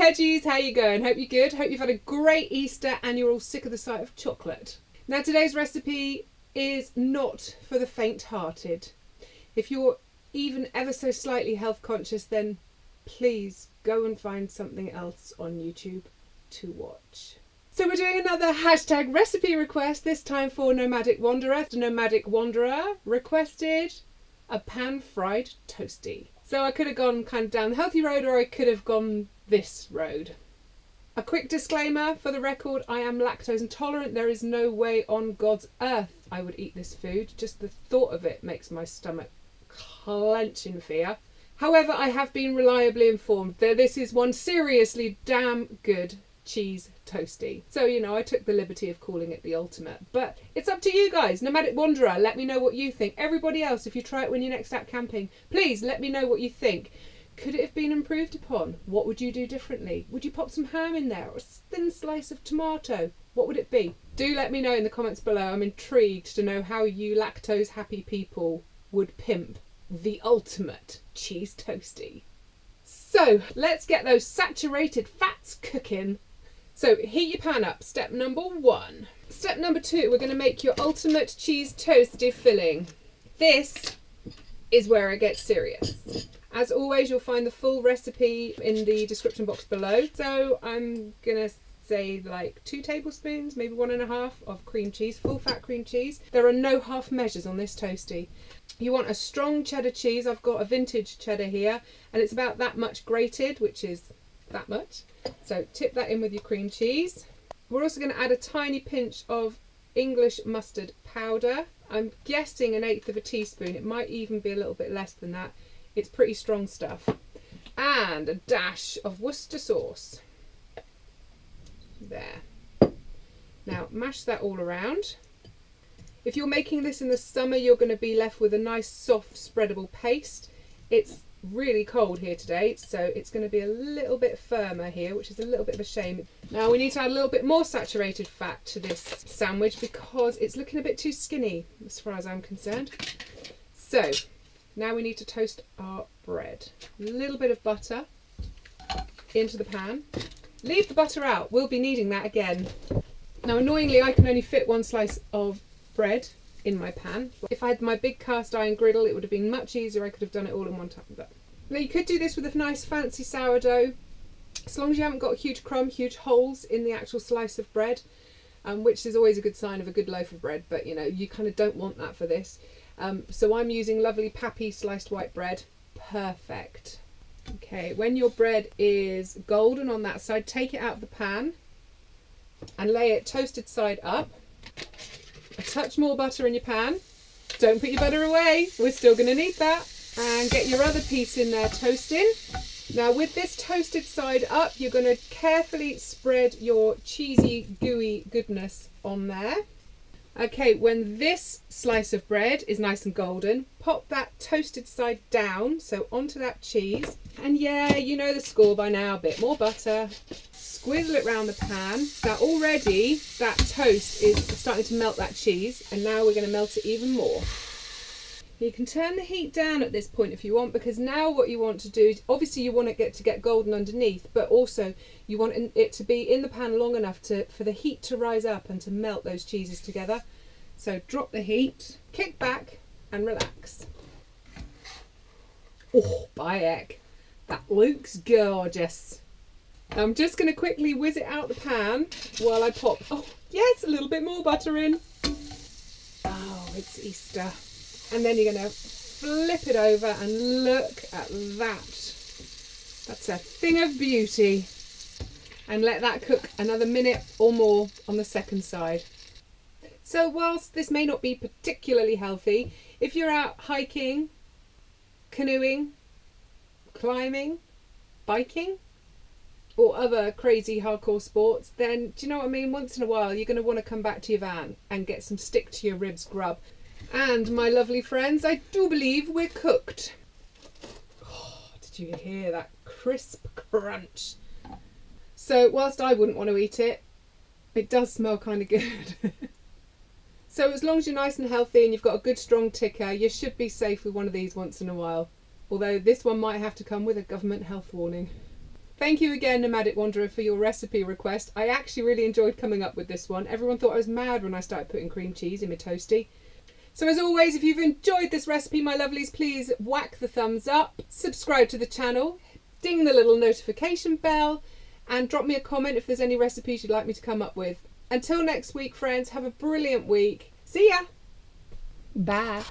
Hedgies, how you going? Hope you're good. Hope you've had a great Easter and you're all sick of the sight of chocolate. Now today's recipe is not for the faint-hearted. If you're even ever so slightly health conscious, then please go and find something else on YouTube to watch. So we're doing another hashtag recipe request, this time for Nomadic Wanderer. The Nomadic Wanderer requested a pan-fried toastie. So I could have gone kind of down the healthy road, or I could have gone this road. A quick disclaimer for the record, I am lactose intolerant. There is no way on God's earth I would eat this food. Just the thought of it makes my stomach clench in fear. However, I have been reliably informed that this is one seriously damn good cheese toastie. So, you know, I took the liberty of calling it the ultimate. But it's up to you guys. Nomadic Wanderer, let me know what you think. Everybody else, if you try it when you're next out camping, please let me know what you think. Could it have been improved upon? What would you do differently? Would you pop some ham in there or a thin slice of tomato? What would it be? Do let me know in the comments below. I'm intrigued to know how you lactose happy people would pimp the ultimate cheese toastie. So let's get those saturated fats cooking. So heat your pan up, step number 1. Step number 2, we're going to make your ultimate cheese toastie filling. This is where it gets serious. As always, you'll find the full recipe in the description box below. So I'm going to say like 2 tablespoons, maybe 1.5 of cream cheese, full fat cream cheese. There are no half measures on this toastie. You want a strong cheddar cheese. I've got a vintage cheddar here and it's about that much grated, which is that much. So tip that in with your cream cheese. We're also going to add a tiny pinch of English mustard powder. I'm guessing 1/8 teaspoon. It might even be a little bit less than that. It's pretty strong stuff. And a dash of Worcester sauce. There. Now mash that all around. If you're making this in the summer, you're going to be left with a nice soft spreadable paste. It's really cold here today, so it's going to be a little bit firmer here, which is a little bit of a shame. Now we need to add a little bit more saturated fat to this sandwich because it's looking a bit too skinny as far as I'm concerned. So now we need to toast our bread. A little bit of butter into the pan. Leave the butter out, we'll be needing that again. Now annoyingly I can only fit 1 slice of bread in my pan. If I had my big cast iron griddle it would have been much easier. I could have done it all in one time. But now you could do this with a nice fancy sourdough, as long as you haven't got huge holes in the actual slice of bread, which is always a good sign of a good loaf of bread, but you know, you kind of don't want that for this. So I'm using lovely pappy sliced white bread. Perfect. Okay, when your bread is golden on that side, take it out of the pan and lay it toasted side up. A touch more butter in your pan. Don't put your butter away, we're still going to need that. And get your other piece in there toasting. Now with this toasted side up, you're going to carefully spread your cheesy gooey goodness on there. Okay, when this slice of bread is nice and golden, pop that toasted side down, so onto that cheese. And yeah, you know the score by now, a bit more butter. Squizzle it round the pan. Now already that toast is starting to melt that cheese, and now we're going to melt it even more. You can turn the heat down at this point if you want, because now what you want to do is, obviously you want it to get golden underneath, but also you want it to be in the pan long enough for the heat to rise up and to melt those cheeses together. So drop the heat, kick back and relax. Oh, by heck, that looks gorgeous. I'm just going to quickly whiz it out the pan while I pop, oh yes, a little bit more butter in. Oh, it's Easter. And then you're going to flip it over and look at that. That's a thing of beauty. And let that cook another minute or more on the second side. So whilst this may not be particularly healthy, if you're out hiking, canoeing, climbing, biking, or other crazy hardcore sports, then do you know what I mean? Once in a while you're going to want to come back to your van and get some stick to your ribs grub. And my lovely friends, I do believe we're cooked. Oh, did you hear that crisp crunch? So whilst I wouldn't want to eat it, it does smell kind of good. So as long as you're nice and healthy and you've got a good strong ticker, you should be safe with one of these once in a while. Although this one might have to come with a government health warning. Thank you again, Nomadic Wanderer, for your recipe request. I actually really enjoyed coming up with this one. Everyone thought I was mad when I started putting cream cheese in my toastie. So as always, if you've enjoyed this recipe, my lovelies, please whack the thumbs up, subscribe to the channel, ding the little notification bell, and drop me a comment if there's any recipes you'd like me to come up with. Until next week, friends, have a brilliant week. See ya! Bye!